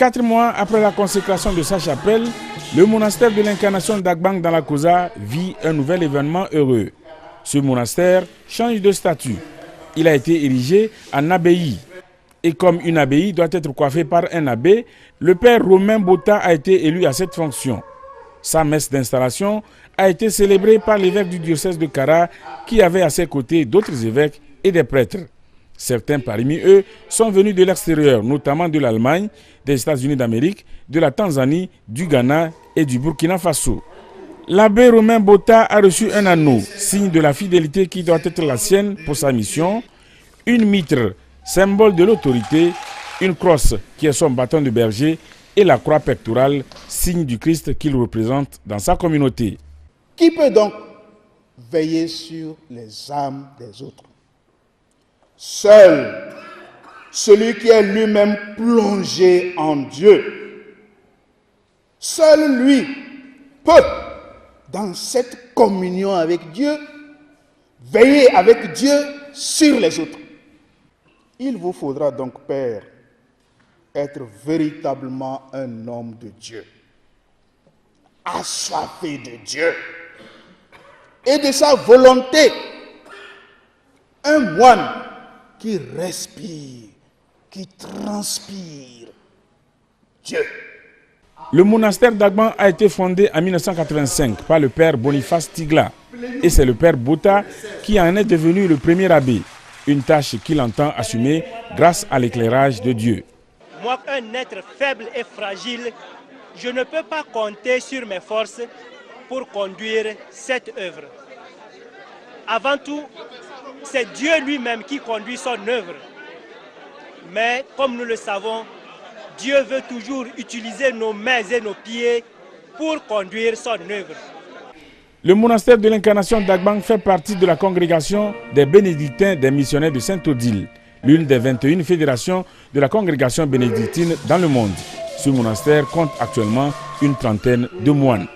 4 mois après la consécration de sa chapelle, le monastère de l'Incarnation d'Agbang dans la Kosa vit un nouvel événement heureux. Ce monastère change de statut. Il a été érigé en abbaye. Et comme une abbaye doit être coiffée par un abbé, le père Romain Bota a été élu à cette fonction. Sa messe d'installation a été célébrée par l'évêque du diocèse de Kara qui avait à ses côtés d'autres évêques et des prêtres. Certains parmi eux sont venus de l'extérieur, notamment de l'Allemagne, des États-Unis d'Amérique, de la Tanzanie, du Ghana et du Burkina Faso. L'abbé Romain Bota a reçu un anneau, signe de la fidélité qui doit être la sienne pour sa mission, une mitre, symbole de l'autorité, une crosse qui est son bâton de berger et la croix pectorale, signe du Christ qu'il représente dans sa communauté. Qui peut donc veiller sur les âmes des autres? Seul celui qui est lui-même plongé en Dieu. Seul lui peut, dans cette communion avec Dieu, veiller avec Dieu sur les autres. Il vous faudra donc, Père, être véritablement un homme de Dieu, assoiffé de Dieu et de sa volonté, un moine qui respire, qui transpire Dieu. Le monastère d'Agbang a été fondé en 1985 par le père Boniface Tigla et c'est le père Bota qui en est devenu le premier abbé, une tâche qu'il entend assumer grâce à l'éclairage de Dieu. Moi, un être faible et fragile, je ne peux pas compter sur mes forces pour conduire cette œuvre. Avant tout, c'est Dieu lui-même qui conduit son œuvre. Mais comme nous le savons, Dieu veut toujours utiliser nos mains et nos pieds pour conduire son œuvre. Le monastère de l'Incarnation d'Agbang fait partie de la congrégation des bénédictins des missionnaires de Saint-Odile, l'une des 21 fédérations de la congrégation bénédictine dans le monde. Ce monastère compte actuellement une trentaine de moines.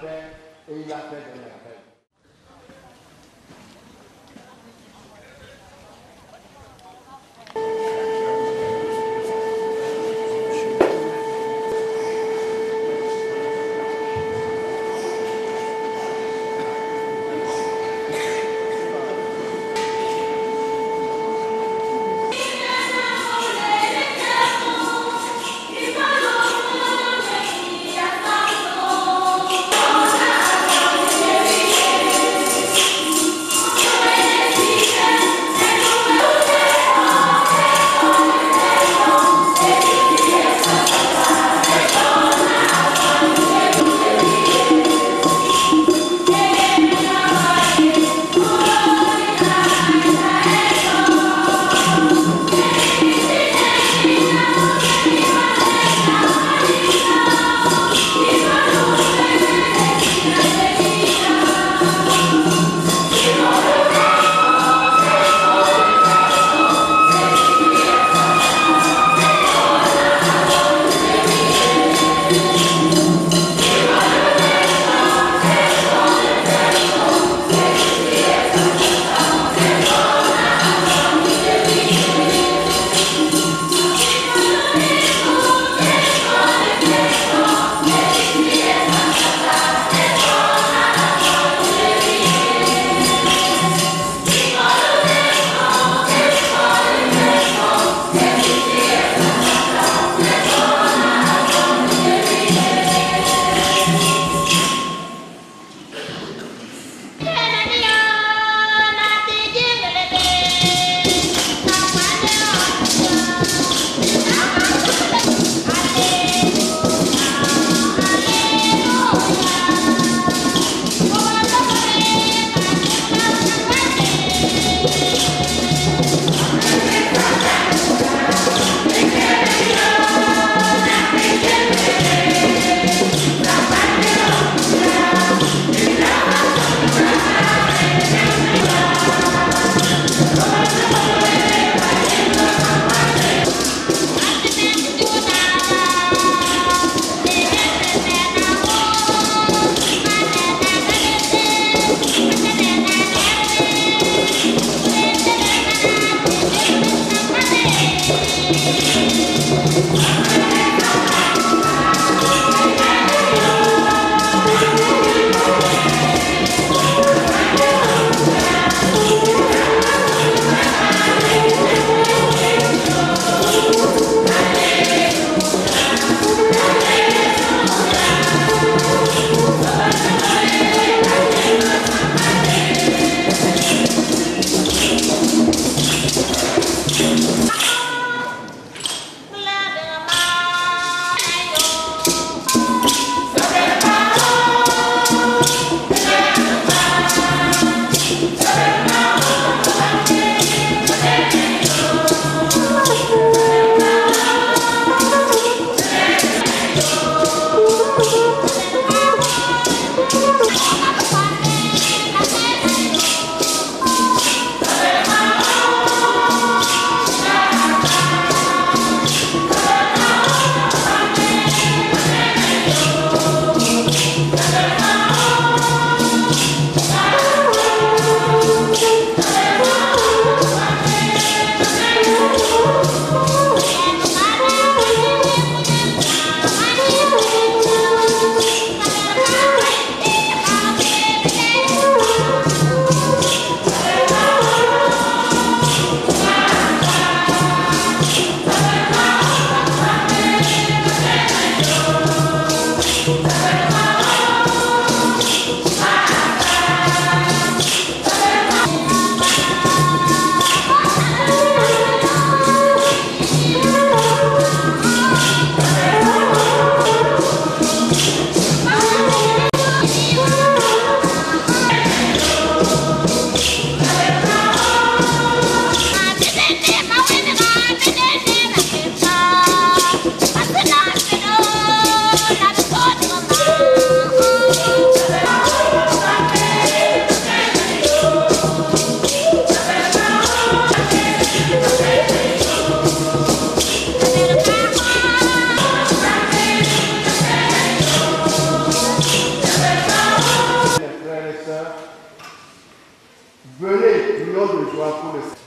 crions de joie pour le Seigneur.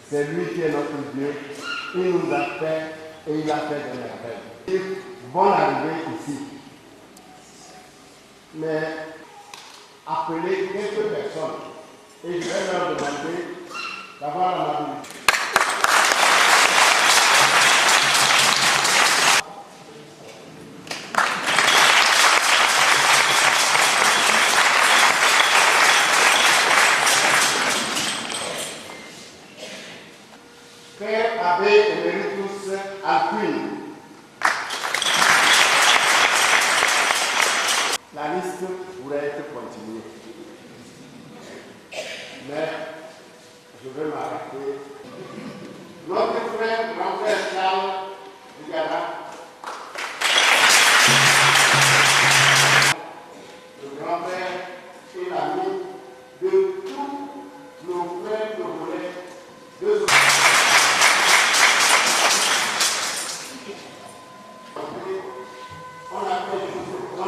C'est lui qui est notre Dieu. Il nous a fait et il a fait des merveilles. Bonne arrivée ici. Mais appelez quelques personnes et je vais leur demander d'avoir l'amabilité. Frère Abbé Emeritus Alcuin. La liste pourrait être continuée. Mais je vais m'arrêter. Notre frère, grand-frère Charles Bigara. Le grand-frère est l'ami de tous nos frères congolais de on a fait des choses.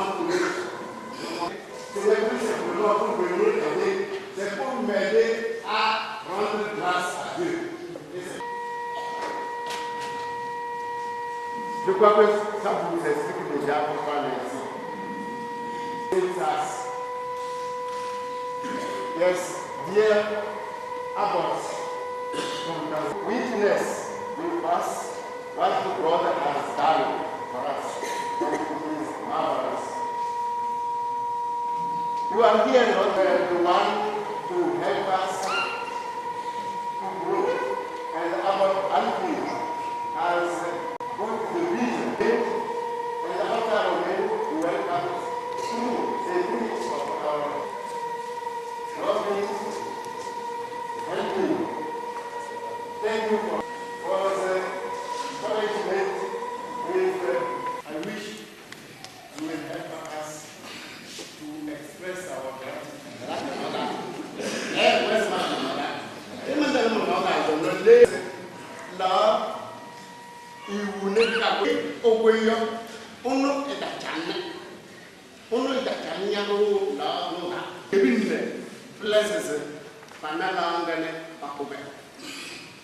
Ce n'est plus simplement pour venir aider, c'est pour m'aider à rendre grâce à Dieu. Je crois que ça vous explique déjà pourquoi on est ici. Yes, dear Abbot, witness with us what the brother has done for us. And it is marvelous. You are here not the one to help us to grow. And Abbot Alfred has put the vision and the altar of men to welcome through the units of our loving helping. Thank you for the encouragement. I wish you will help us to express our gratitude. Là, il vous n'est pas au voyant, on est à Chana. On est à Chana, là, on a. Et puis, places, Panala, Pacobe.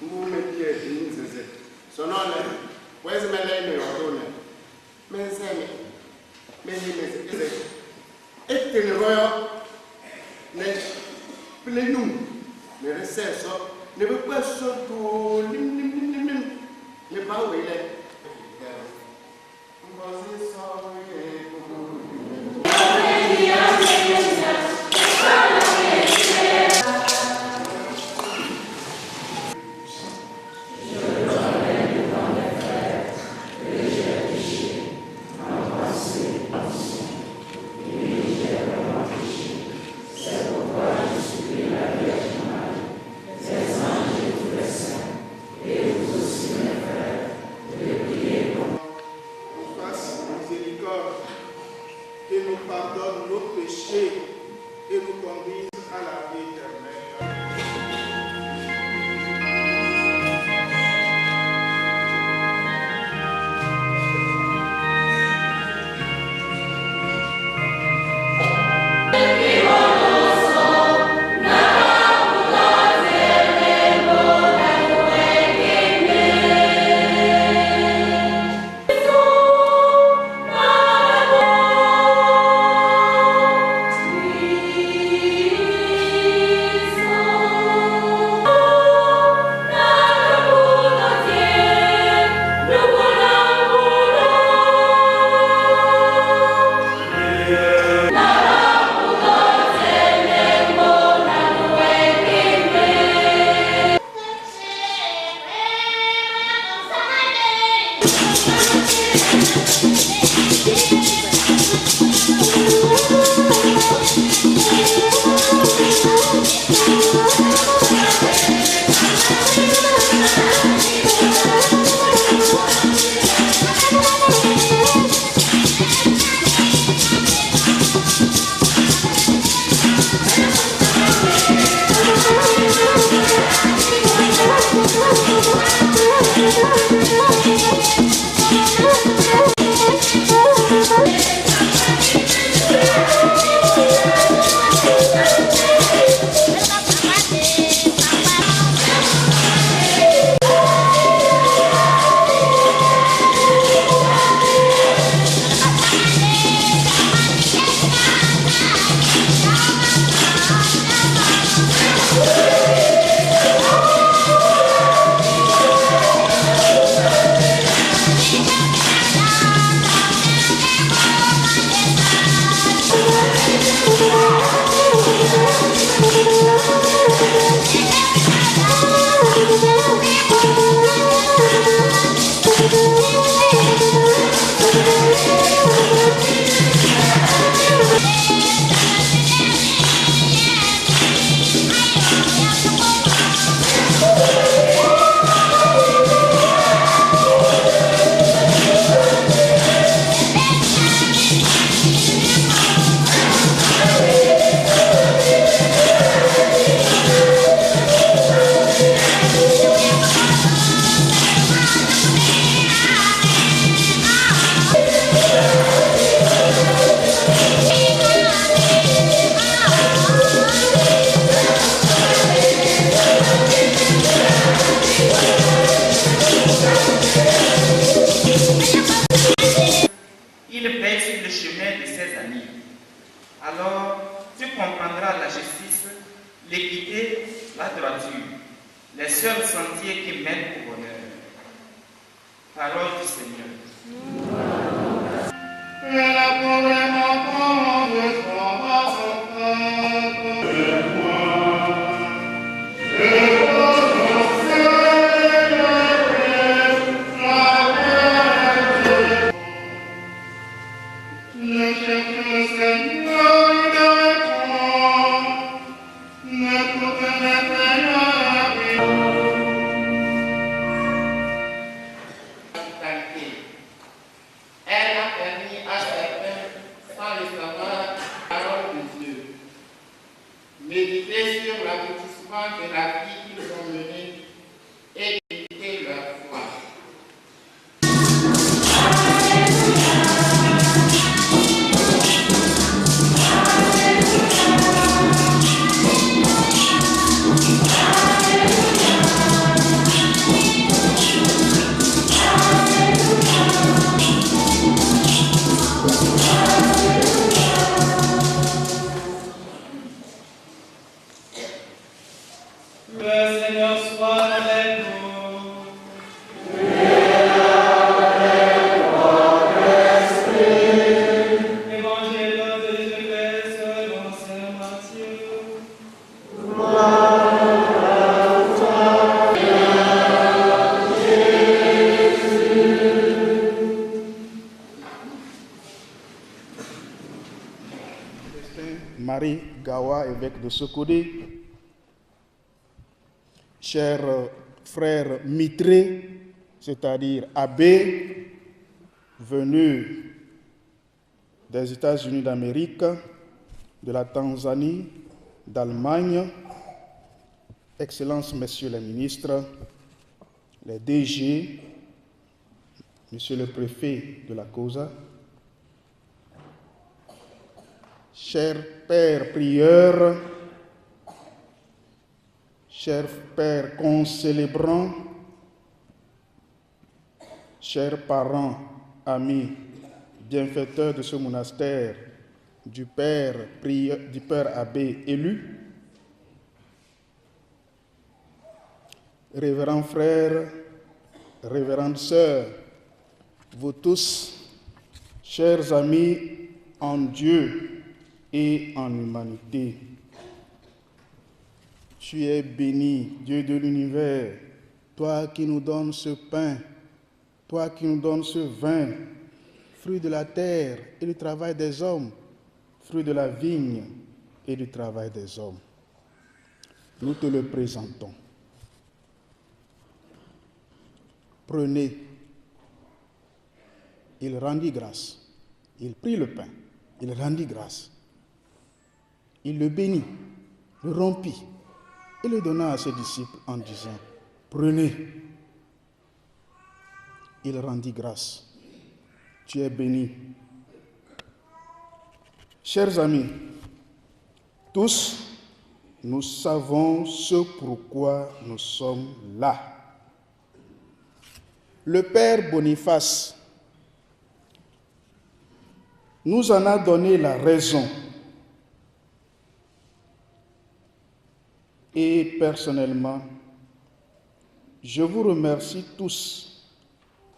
Vous mettez une zézé. Son nom est, où est-ce que je vais ordonner? Mais et que le royaume n'est plus nous, le recesse, ne veut pas surtout, ne pas où il est. Et nous pardonne nos péchés et nous conduise à la vie éternelle. Il paie sur le chemin de ses amis. Alors, tu comprendras la justice, l'équité, la droiture, les seuls sentiers qui mènent au bonheur. Parole du Seigneur. Elle a permis à certains, sans le savoir, la parole de Dieu. Méditer sur l'aboutissement de la vie qu'ils ont menée et écouter leur foi. Le Seigneur soit avec nous. Évangile de Jésus-Christ selon saint Matthieu. Marie Gawa, évêque de Sokodé, chers frères mitrés, c'est-à-dire abbés, venus des États-Unis d'Amérique, de la Tanzanie, d'Allemagne, Excellences, Messieurs les ministres, les DG, Monsieur le préfet de la COSA, chers pères prieurs, chers pères concélébrants, chers parents, amis, bienfaiteurs de ce monastère, du père abbé élu, révérends frères, révérendes sœurs, vous tous, chers amis en Dieu et en humanité, tu es béni, Dieu de l'univers, toi qui nous donnes ce pain, toi qui nous donnes ce vin, fruit de la terre et du travail des hommes, fruit de la vigne et du travail des hommes. Nous te le présentons. Prenez. Il rendit grâce. Il prit le pain. Il rendit grâce. Il le bénit, le rompit et le donna à ses disciples en disant, prenez. Il rendit grâce. Tu es béni. Chers amis, tous, nous savons ce pourquoi nous sommes là. Le Père Boniface nous en a donné la raison. Et personnellement, je vous remercie tous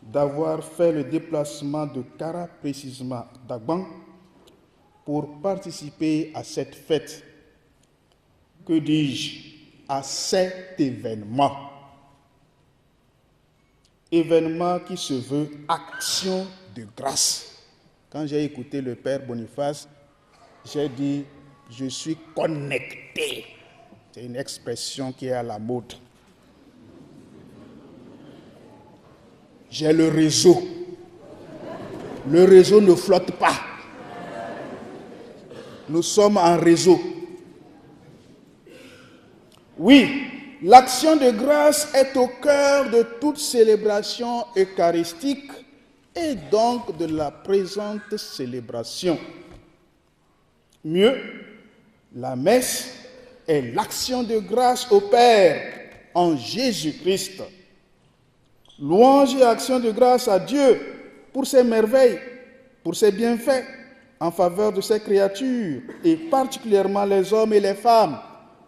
d'avoir fait le déplacement de Kara, précisément d'Agbang, pour participer à cette fête. Que dis-je? À cet événement. Événement qui se veut action de grâce. Quand j'ai écouté le Père Boniface, j'ai dit, je suis connecté. C'est une expression qui est à la mode. J'ai le réseau. Le réseau ne flotte pas. Nous sommes en réseau. Oui, l'action de grâce est au cœur de toute célébration eucharistique et donc de la présente célébration. Mieux, la messe est l'action de grâce au Père en Jésus-Christ. Louange et action de grâce à Dieu pour ses merveilles, pour ses bienfaits en faveur de ses créatures et particulièrement les hommes et les femmes.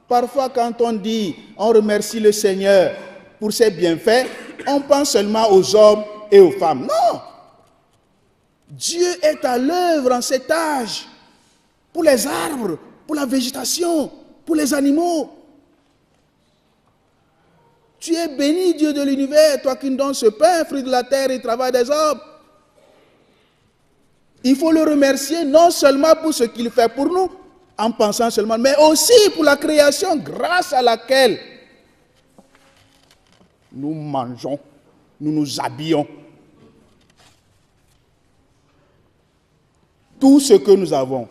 Parfois, quand on dit, on remercie le Seigneur pour ses bienfaits, on pense seulement aux hommes et aux femmes. Non! Dieu est à l'œuvre en cet âge pour les arbres, pour la végétation, pour les animaux. Tu es béni, Dieu de l'univers, toi qui nous donnes ce pain, fruit de la terre et travail des hommes. Il faut le remercier non seulement pour ce qu'il fait pour nous, en pensant seulement, mais aussi pour la création grâce à laquelle nous mangeons, nous nous habillons. Tout ce que nous avons,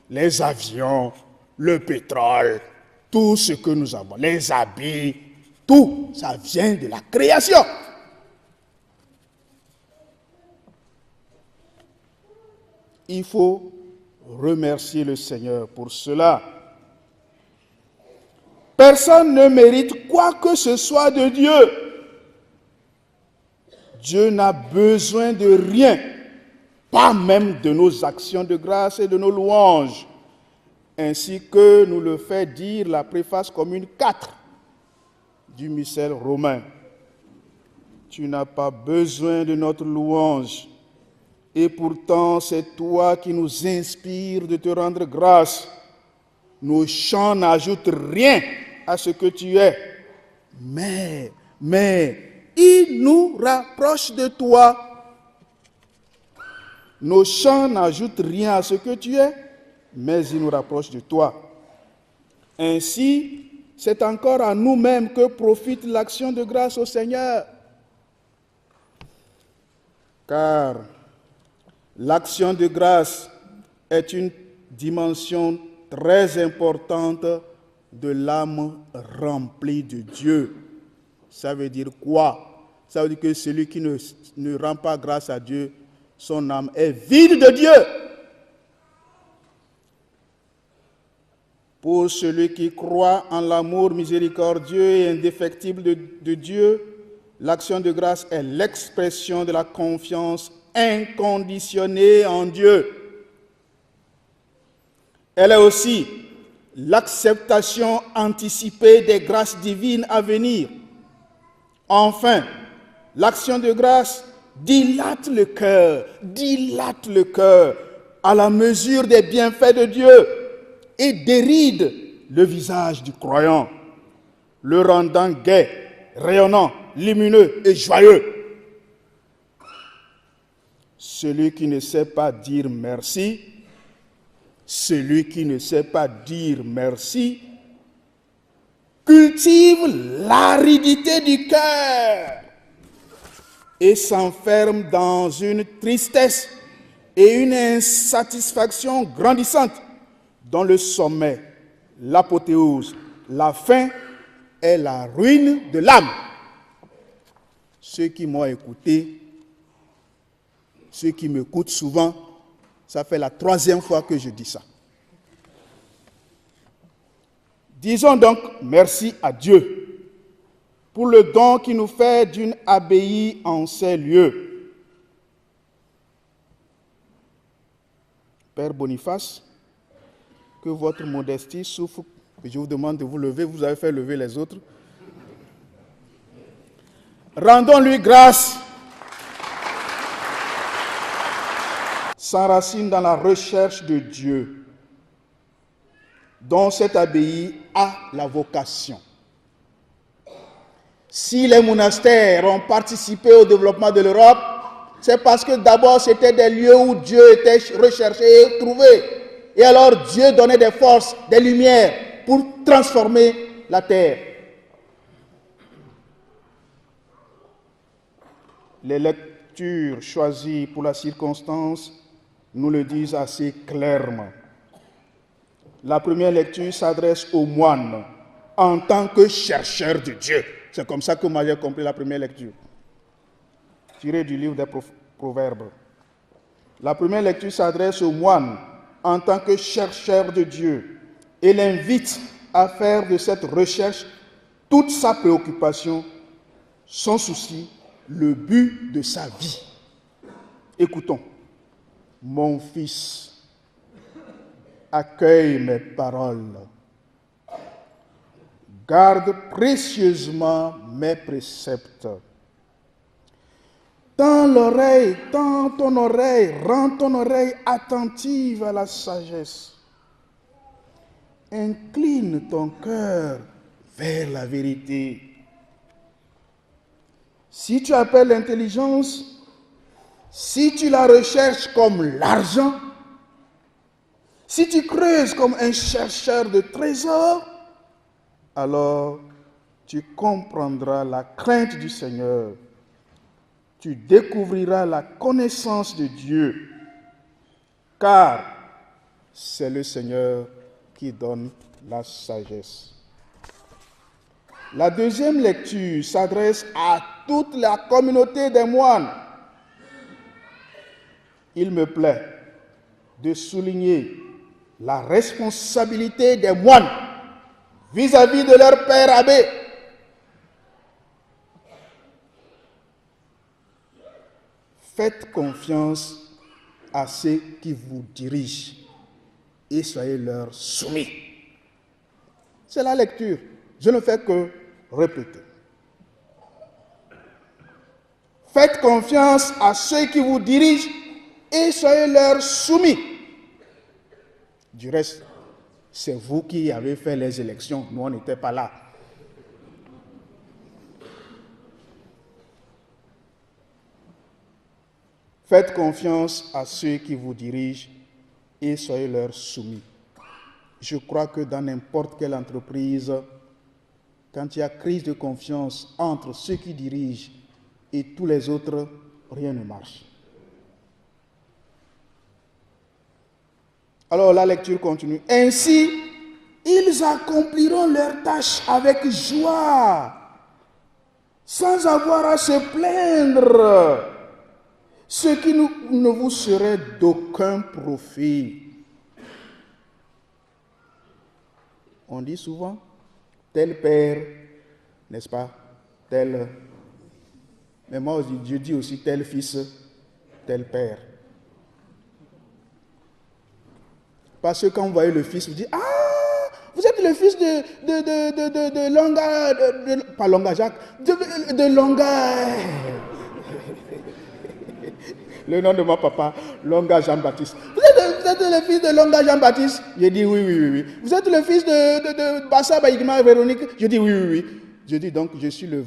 les avions, le pétrole, tout ce que nous avons, les habits, tout, ça vient de la création. Il faut remercier le Seigneur pour cela. Personne ne mérite quoi que ce soit de Dieu. Dieu n'a besoin de rien, pas même de nos actions de grâce et de nos louanges, ainsi que nous le fait dire la préface commune 4 du missel romain. Tu n'as pas besoin de notre louange, et pourtant c'est toi qui nous inspires de te rendre grâce. Nos chants n'ajoutent rien à ce que tu es, mais ils nous rapprochent de toi. Nos chants n'ajoutent rien à ce que tu es, mais ils nous rapprochent de toi. Ainsi, c'est encore à nous-mêmes que profite l'action de grâce au Seigneur. Car l'action de grâce est une dimension très importante de l'âme remplie de Dieu. Ça veut dire quoi? Ça veut dire que celui qui ne rend pas grâce à Dieu, son âme est vide de Dieu. Pour celui qui croit en l'amour miséricordieux et indéfectible de Dieu, l'action de grâce est l'expression de la confiance inconditionnée en Dieu. Elle est aussi l'acceptation anticipée des grâces divines à venir. Enfin, l'action de grâce dilate le cœur à la mesure des bienfaits de Dieu et déride le visage du croyant, le rendant gai, rayonnant, lumineux et joyeux. Celui qui ne sait pas dire merci, cultive l'aridité du cœur et s'enferme dans une tristesse et une insatisfaction grandissante dont le sommet, l'apothéose, la fin est la ruine de l'âme. Ceux qui m'ont écouté, ceux qui m'écoutent souvent, ça fait la 3e fois que je dis ça. Disons donc merci à Dieu pour le don qu'il nous fait d'une abbaye en ces lieux. Père Boniface, que votre modestie souffre, et je vous demande de vous lever, vous avez fait lever les autres. Rendons-lui grâce. S'enracine dans la recherche de Dieu. dont cette abbaye a la vocation. Si les monastères ont participé au développement de l'Europe, c'est parce que d'abord c'était des lieux où Dieu était recherché et trouvé. Et alors Dieu donnait des forces, des lumières pour transformer la terre. Les lectures choisies pour la circonstance nous le disent assez clairement. La première lecture s'adresse aux moines en tant que chercheurs de Dieu. C'est comme ça que moi j'ai compris la première lecture, tirée du livre des Proverbes. La première lecture s'adresse aux moines en tant que chercheurs de Dieu et l'invite à faire de cette recherche toute sa préoccupation, son souci, le but de sa vie. Écoutons. Mon fils, accueille mes paroles. Garde précieusement mes préceptes. Tends ton oreille, rends ton oreille attentive à la sagesse. Incline ton cœur vers la vérité. Si tu appelles l'intelligence, si tu la recherches comme l'argent, si tu creuses comme un chercheur de trésors, alors tu comprendras la crainte du Seigneur. Tu découvriras la connaissance de Dieu, car c'est le Seigneur qui donne la sagesse. La deuxième lecture s'adresse à toute la communauté des moines. Il me plaît de souligner la responsabilité des moines vis-à-vis de leur père abbé. Faites confiance à ceux qui vous dirigent et soyez leur soumis. C'est la lecture. Je ne fais que répéter. Faites confiance à ceux qui vous dirigent et soyez leur soumis. Du reste, c'est vous qui avez fait les élections. Nous, on n'était pas là. Faites confiance à ceux qui vous dirigent et soyez leur soumis. Je crois que dans n'importe quelle entreprise, quand il y a crise de confiance entre ceux qui dirigent et tous les autres, rien ne marche. Alors la lecture continue. Ainsi, ils accompliront leur tâche avec joie, sans avoir à se plaindre, ce qui ne vous serait d'aucun profit. On dit souvent, tel père, n'est-ce pas, tel... Mais moi, je dis aussi tel fils, tel père. Parce que quand vous voyez le fils, vous dites, ah, vous êtes le fils de Longa, pas Longa Jacques, de Longa. Le nom de mon papa, Longa Jean-Baptiste. Vous êtes le fils de Longa Jean-Baptiste? J'ai dit oui. Vous êtes le fils de Bassa Baïdima Véronique? Je dis oui. Je dis donc, je suis le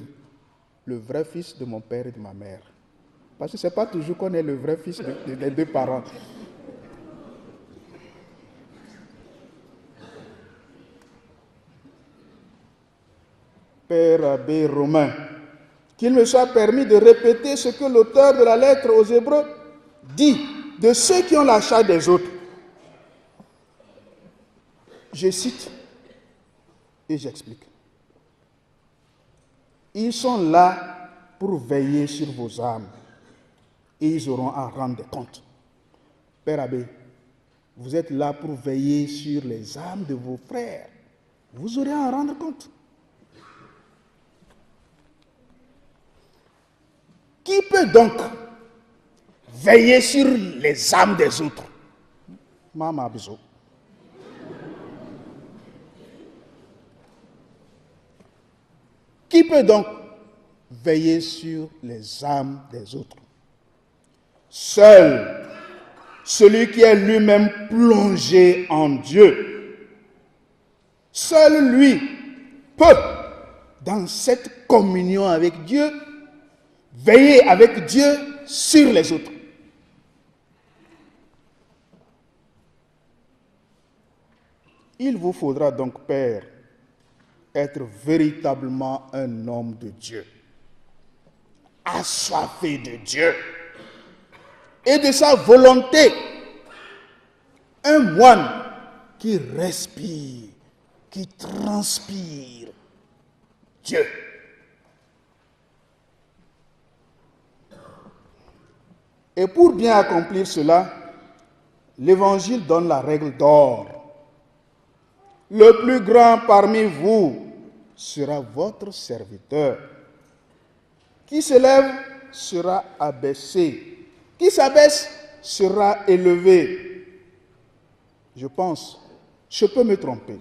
vrai fils de mon père et de ma mère. Parce que ce n'est pas toujours qu'on est le vrai fils des deux parents. Père abbé Romain, qu'il me soit permis de répéter ce que l'auteur de la lettre aux Hébreux dit de ceux qui ont la charge des autres. Je cite et j'explique. Ils sont là pour veiller sur vos âmes et ils auront à rendre des comptes. Père abbé, vous êtes là pour veiller sur les âmes de vos frères. Vous aurez à en rendre compte. Qui peut donc veiller sur les âmes des autres? Maman Bizo. Qui peut donc veiller sur les âmes des autres? Seul celui qui est lui-même plongé en Dieu. Seul lui peut, dans cette communion avec Dieu, veiller avec Dieu sur les autres. Il vous faudra donc, Père, être véritablement un homme de Dieu, assoiffé de Dieu et de sa volonté, un moine qui respire, qui transpire Dieu. Et pour bien accomplir cela, l'Évangile donne la règle d'or. Le plus grand parmi vous sera votre serviteur. Qui se lève sera abaissé. Qui s'abaisse sera élevé. Je peux me tromper.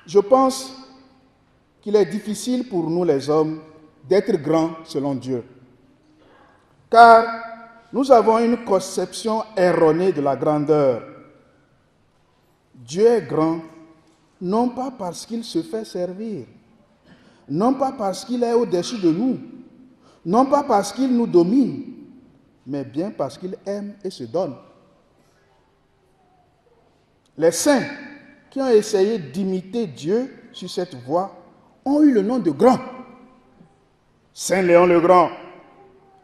Je pense qu'il est difficile pour nous les hommes d'être grands selon Dieu. Car nous avons une conception erronée de la grandeur. Dieu est grand, non pas parce qu'il se fait servir, non pas parce qu'il est au-dessus de nous, non pas parce qu'il nous domine, mais bien parce qu'il aime et se donne. Les saints qui ont essayé d'imiter Dieu sur cette voie ont eu le nom de grands. Saint Léon le Grand,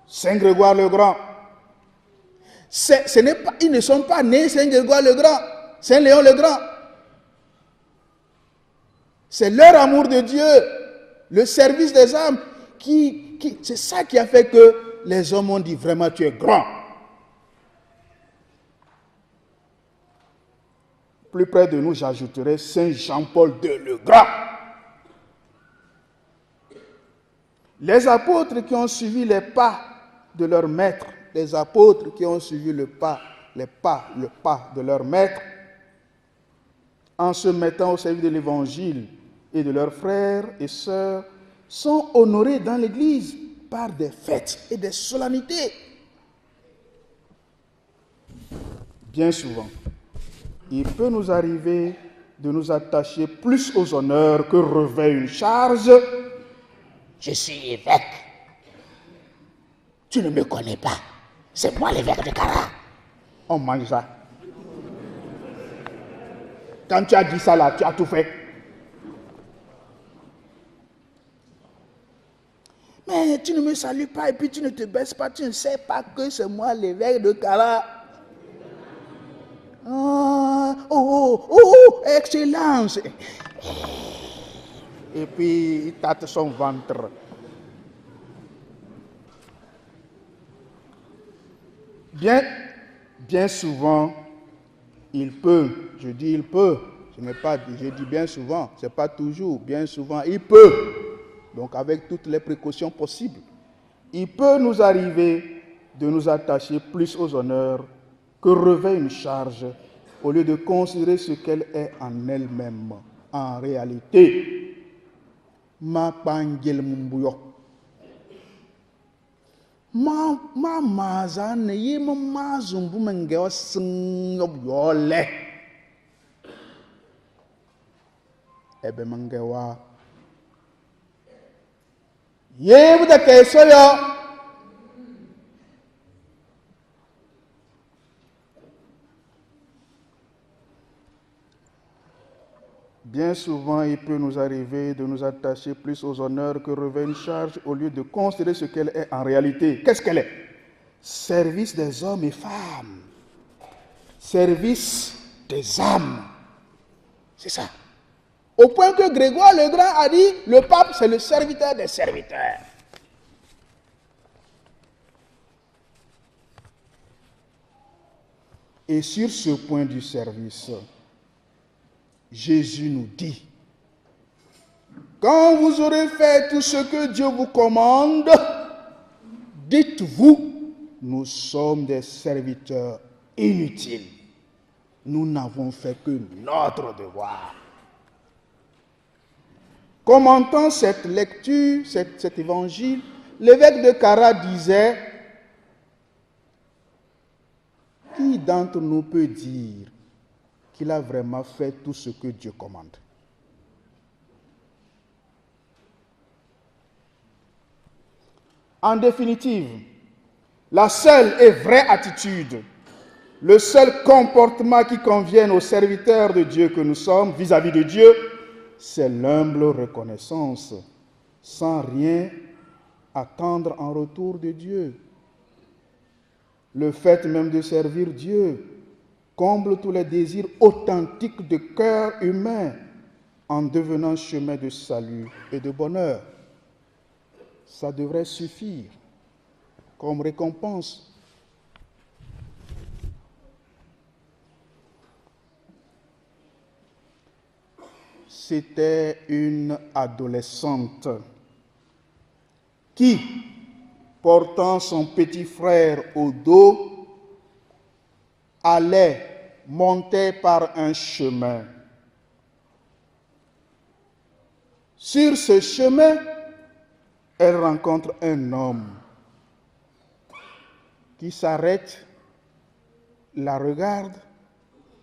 Saint Grégoire le Grand. Ils ne sont pas nés Saint Grégoire le Grand, Saint Léon le Grand. C'est leur amour de Dieu, le service des âmes, c'est ça qui a fait que les hommes ont dit vraiment tu es grand. Plus près de nous, j'ajouterai Saint Jean-Paul II le Grand. Les apôtres qui ont suivi les pas de leur maître, les apôtres qui ont suivi le pas de leur maître, en se mettant au service de l'Évangile et de leurs frères et sœurs, sont honorés dans l'Église par des fêtes et des solennités. Bien souvent, il peut nous arriver de nous attacher plus aux honneurs que revêt une charge. Je suis évêque. Tu ne me connais pas. C'est moi l'évêque de Kara. On mange ça. Quand tu as dit ça là, tu as tout fait. Mais tu ne me salues pas et puis tu ne te baisses pas. Tu ne sais pas que c'est moi l'évêque de Kara. Excellence. Et puis il tâte son ventre. Bien souvent, il peut, je dis il peut, je dis bien souvent, ce n'est pas toujours, bien souvent, il peut, donc avec toutes les précautions possibles, il peut nous arriver de nous attacher plus aux honneurs que revêt une charge, au lieu de considérer ce qu'elle est en elle-même, en réalité. Ma pangel mumbuyo. Ma mazane ye ma zumbu mengewa singyob yole. Ebe mengewa. Ye buda keso yo. Bien souvent, il peut nous arriver de nous attacher plus aux honneurs que revêt une charge au lieu de considérer ce qu'elle est en réalité. Qu'est-ce qu'elle est? Service des hommes et femmes. Service des âmes. C'est ça. Au point que Grégoire le Grand a dit, le pape c'est le serviteur des serviteurs. Et sur ce point du service, Jésus nous dit, quand vous aurez fait tout ce que Dieu vous commande, dites-vous, nous sommes des serviteurs inutiles. Nous n'avons fait que notre devoir. Commentant cette lecture, cet évangile, l'évêque de Kara disait, qui d'entre nous peut dire qu'il a vraiment fait tout ce que Dieu commande? En définitive, la seule et vraie attitude, le seul comportement qui convienne aux serviteurs de Dieu que nous sommes vis-à-vis de Dieu, c'est l'humble reconnaissance, sans rien attendre en retour de Dieu. Le fait même de servir Dieu comble tous les désirs authentiques de cœur humain en devenant chemin de salut et de bonheur. Ça devrait suffire comme récompense. C'était une adolescente qui, portant son petit frère au dos, allait monter par un chemin. Sur ce chemin, elle rencontre un homme qui s'arrête, la regarde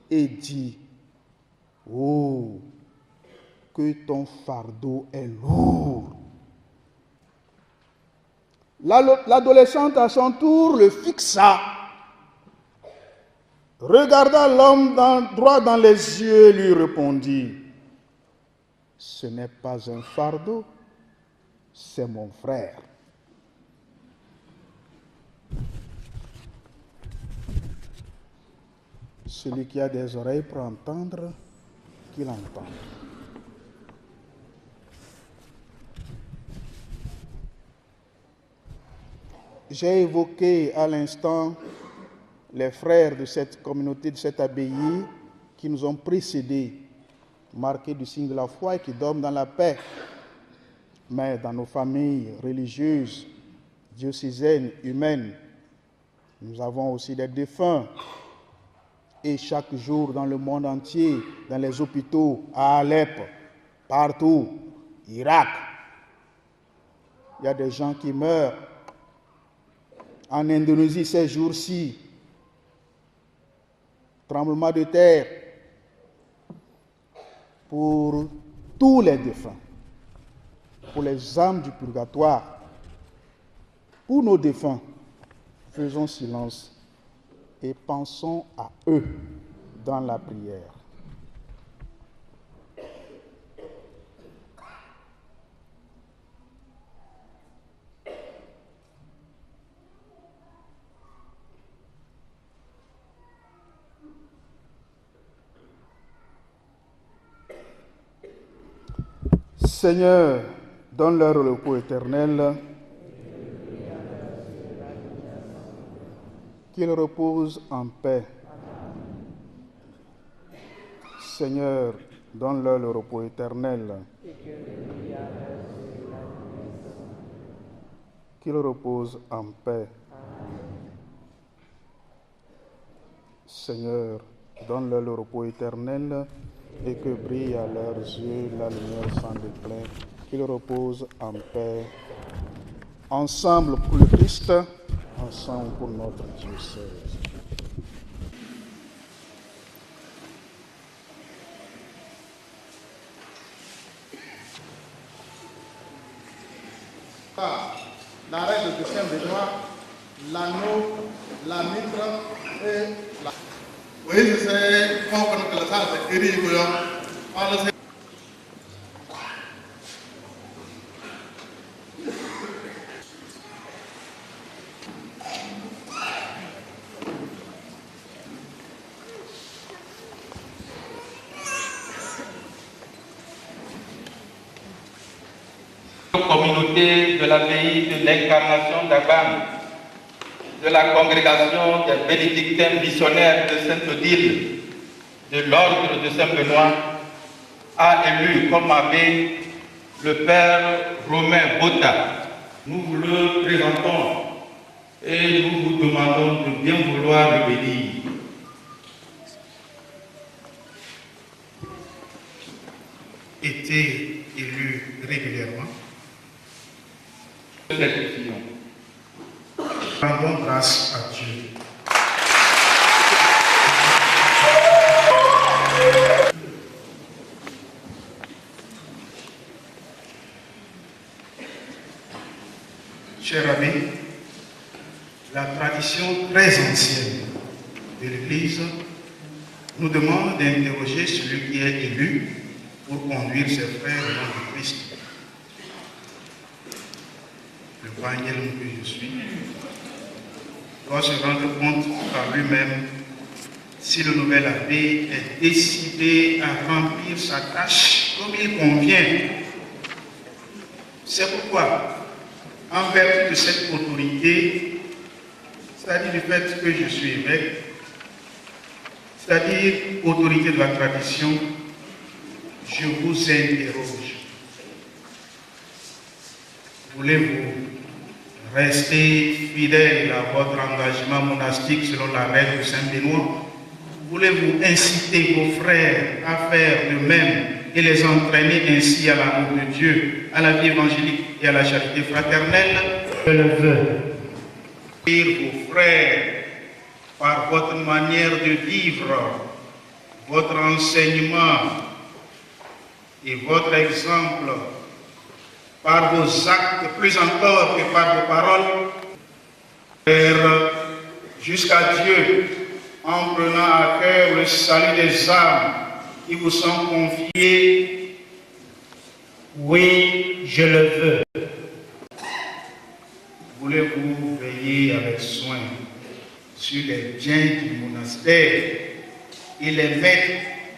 et dit « Oh, que ton fardeau est lourd !» L'adolescente, à son tour, le fixa, regarda l'homme droit dans les yeux, lui répondit « Ce n'est pas un fardeau, c'est mon frère. » Celui qui a des oreilles pour entendre, qu'il entende. J'ai évoqué à l'instant les frères de cette communauté, de cette abbaye qui nous ont précédés, marqués du signe de la foi et qui dorment dans la paix. Mais dans nos familles religieuses, diocésaines, humaines, nous avons aussi des défunts. Et chaque jour dans le monde entier, dans les hôpitaux, à Alep, partout, Irak, il y a des gens qui meurent. En Indonésie, ces jours-ci, tremblement de terre pour tous les défunts, pour les âmes du purgatoire, pour nos défunts, faisons silence et pensons à eux dans la prière. Seigneur, donne-leur le repos éternel, qu'ils reposent en paix. Seigneur, donne-leur le repos éternel, qu'ils reposent en paix. Seigneur, donne-leur le repos éternel, et que brille à leurs yeux la lumière sans déclin, qu'ils reposent en paix. Ensemble pour le Christ, ensemble pour notre diocèse. La règle de Saint-Benoît, l'anneau, la mitre et la... Oui, c'est comme la salle de Kiri, communauté de l'abbaye de l'Incarnation d'Agbang, de la congrégation des bénédictins missionnaires de Sainte-Odile, de l'ordre de Saint-Benoît, a élu comme abbé le père Romain Botta. Nous vous le présentons et nous vous demandons de bien vouloir le bénir. Été élu régulièrement. Rendons grâce à Dieu. cher abbé, la tradition très ancienne de l'Église nous demande d'interroger celui qui est élu pour conduire ses frères au nom de Christ. Le pagnel que je suis doit se rendre compte par lui-même si le nouvel abbé est décidé à remplir sa tâche comme il convient. C'est pourquoi, en vertu de cette autorité, c'est-à-dire du fait que je suis évêque, c'est-à-dire autorité de la tradition, je vous interroge. Voulez-vous rester fidèle à votre engagement monastique selon la règle de Saint-Benoît? Voulez-vous inciter vos frères à faire de même et les entraîner ainsi à l'amour de Dieu, à la vie évangélique et à la charité fraternelle? Je le veux. Vos frères, par votre manière de vivre, votre enseignement et votre exemple, par vos actes plus encore que par vos paroles, faire jusqu'à Dieu en prenant à cœur le salut des âmes qui vous sont confiées. Oui, je le veux. Voulez-vous veiller avec soin sur les biens du monastère et les mettre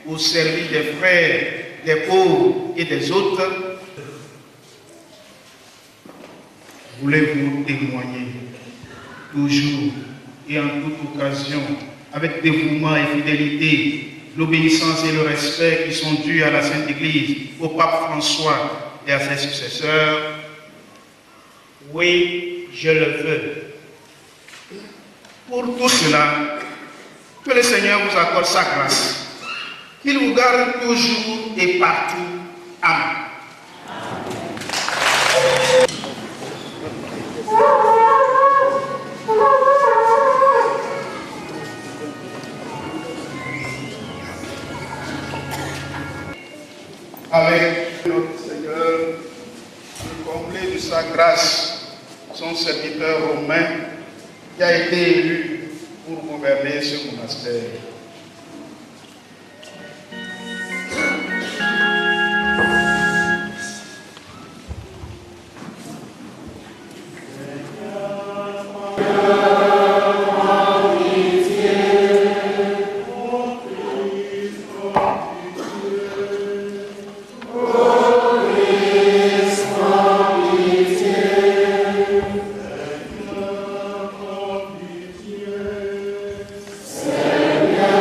au service des frères, des pauvres et des autres? Voulez-vous témoigner toujours et en toute occasion avec dévouement et fidélité l'obéissance et le respect qui sont dus à la Sainte Église, au pape François et à ses successeurs? Oui, je le veux. Pour tout cela, que le Seigneur vous accorde sa grâce, qu'il vous garde toujours et partout. Amen. Avec notre Seigneur, comblé de sa grâce, son serviteur romain qui a été élu pour gouverner ce monastère. Seigneur,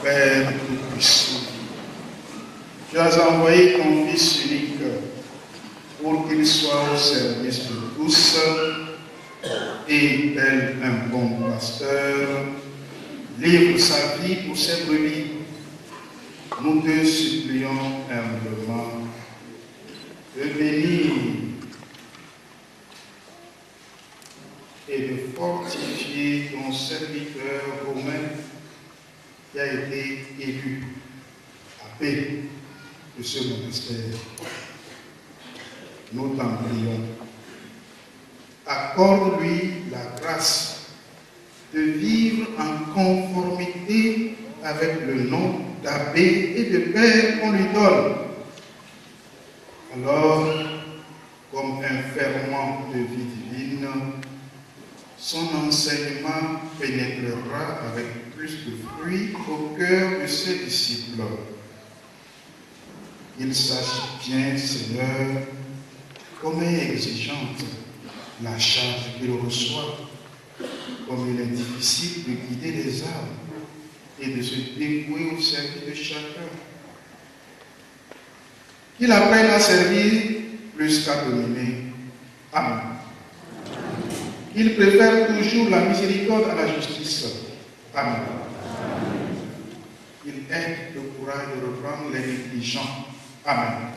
Père Tout-Puissant, tu as envoyé ton Fils unique pour qu'il soit au service de tous et, tel un bon pasteur, livre sa vie pour ses brebis. Nous te supplions humblement de bénir et de fortifier ton serviteur romain qui a été élu à paix de ce monastère. nous t'en prions. Accorde-lui la grâce de vivre en conformité avec le nom d'abbé et de père qu'on lui donne. Alors, comme un ferment de vie divine, son enseignement pénétrera avec plus de fruit au cœur de ses disciples. Il s'agit bien, Seigneur, comme est exigeante la charge qu'il reçoit, comme il est difficile de guider les âmes et de se dévouer au service de chacun. Qu'il apprenne à servir plus qu'à dominer. Amen. Il préfère toujours la miséricorde à la justice. Amen. Il aide le courage de reprendre les négligents. Amen.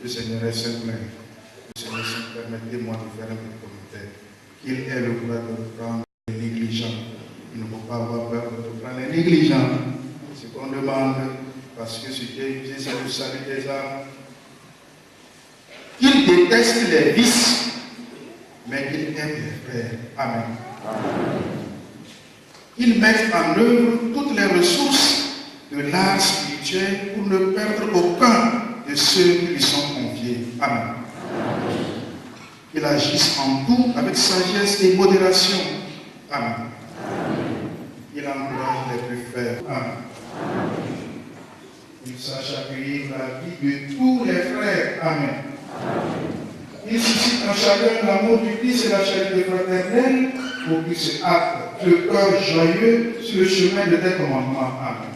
Le Seigneur est Saint plein. Le Seigneur, permettez-moi de faire un petit commentaire. Qu'il ait le courage de reprendre les négligents. Il ne faut pas avoir peur de reprendre les négligents. Ce qu'on demande, parce que ce qui est usé, c'est le salut des âmes. Qu'il déteste les vices, mais qu'il aime les frères. Amen. Qu'il mette en œuvre toutes les ressources de l'art spirituel pour ne perdre aucun de ceux qui lui sont confiés. Amen. Qu'il agisse en tout avec sagesse et modération. Amen. Qu'il encourage les plus faibles. Amen. Qu'il sache accueillir la vie de tous les frères. Amen. Il suscite en chacun l'amour du Christ et la charité fraternelle pour qu'il se hâte de cœur joyeux sur le chemin de tes commandements. Amen.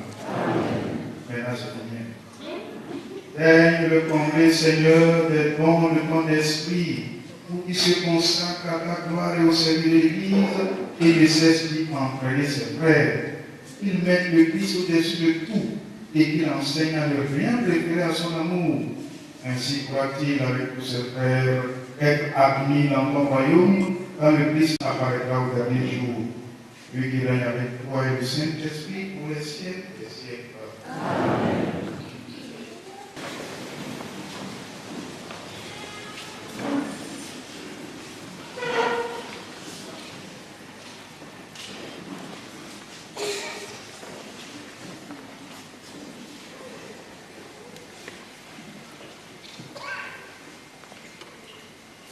Maintenant, c'est bien. Daigne le combler, Seigneur, des dons de ton esprit, pour qu'il se consacre à ta gloire et au service de l'Église et ne cesse d'y entraîner ses frères. Qu'il mette le Christ au-dessus de tout et qu'il enseigne à ne rien préférer à son amour. Ainsi croit-il avec tous ses frères être admis dans ton royaume quand le Christ apparaîtra au dernier jour. Lui qui règne avec toi et le Saint-Esprit pour les siècles des siècles. Amen.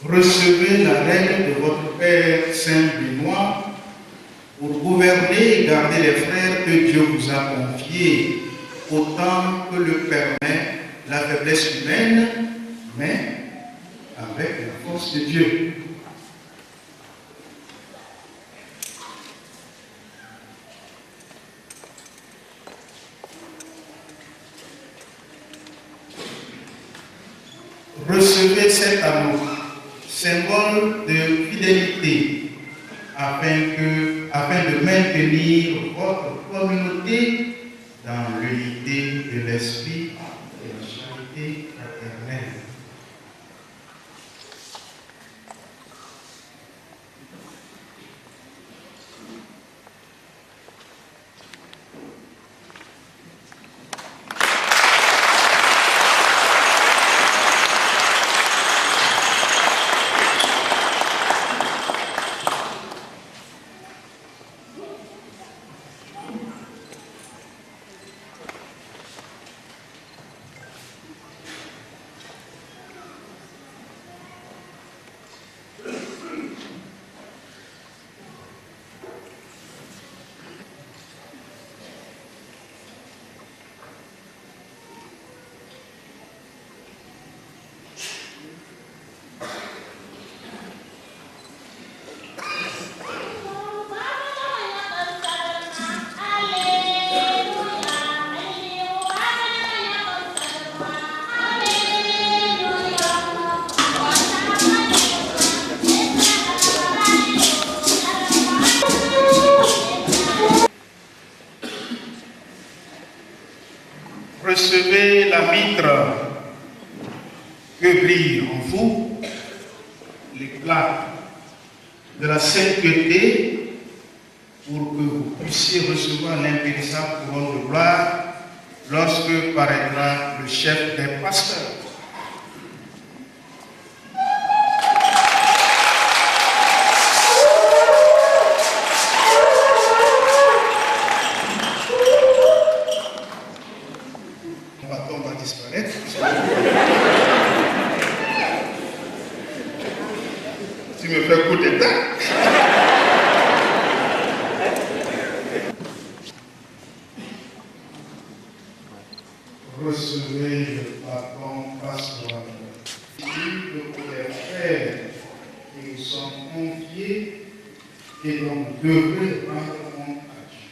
Recevez la règle de votre Père Saint-Benoît pour gouverner et garder les frères que Dieu vous a confiés, autant que le permet la faiblesse humaine, mais avec la force de Dieu. Recevez cet amour, symbole de fidélité, afin de maintenir votre communauté dans l'unité de l'esprit et la charité fraternelle. Recevez la mitre que brille en vous l'éclat de la sainteté pour que vous puissiez recevoir l'impérissable couronne de gloire lorsque paraîtra le chef des pasteurs. sensibles pour les frères qui nous sont confiés et donc devraient rendre compte à Dieu.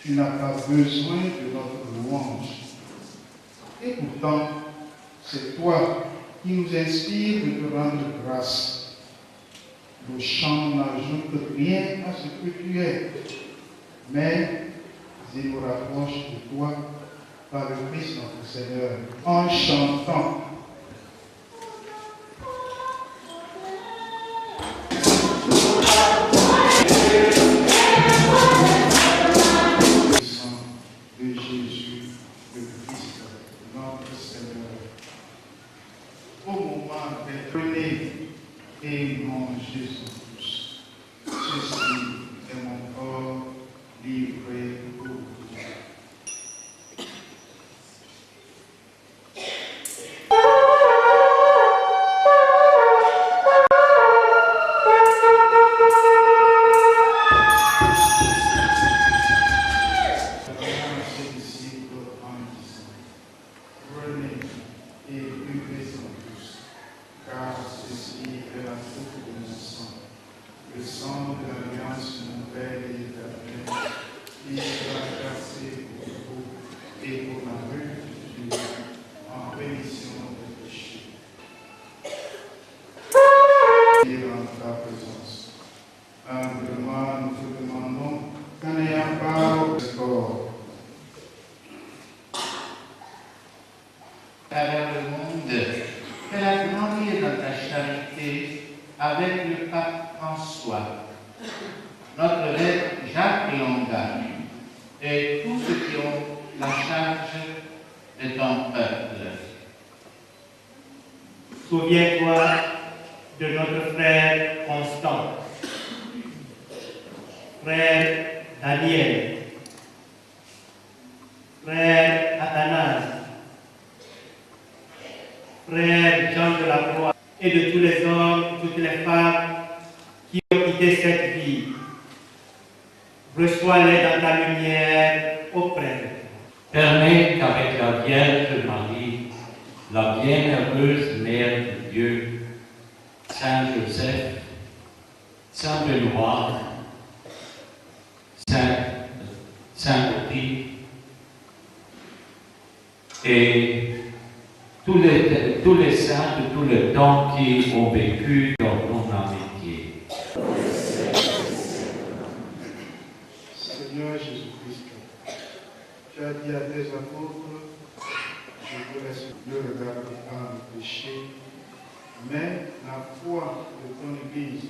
Tu n'as pas besoin de notre louange. Et pourtant, c'est toi qui nous inspires de te rendre grâce. Nos chants n'ajoutent rien à ce que tu es, mais ils nous rapprochent de toi par le Christ notre Seigneur, en chantant. De Jésus, le Christ, notre Seigneur. Au moment de prenez et mangez tous. Ceci est mon corps livré pour vous. dans ta présence. Humblement, nous te demandons qu'en ayant part au corps, travers le monde, fais-la grandir dans ta charité avec le pape François, notre évêque Jacques Longa et tous ceux qui ont la charge de ton peuple. Souviens-toi de notre frère Constant, frère Daniel, frère Athanase, frère Jean de la Croix et de tous les hommes, toutes les femmes qui ont quitté cette vie. Reçois-les dans ta lumière auprès de toi. Permets qu'avec la Vierge Marie, la bienheureuse Mère de Dieu, Saint Joseph, Saint Benoît, Saint Baptiste et tous les saints de tout le temps qui ont vécu dans ton amitié. Seigneur Jésus-Christ, tu as dit à tes apôtres, je vous laisse, ne regarde pas le péché, mais la foi de ton Église.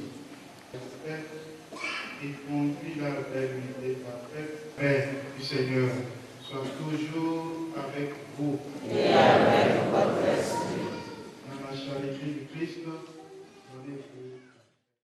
Et conduis la vers parfaite. Père du Seigneur, sois toujours avec vous.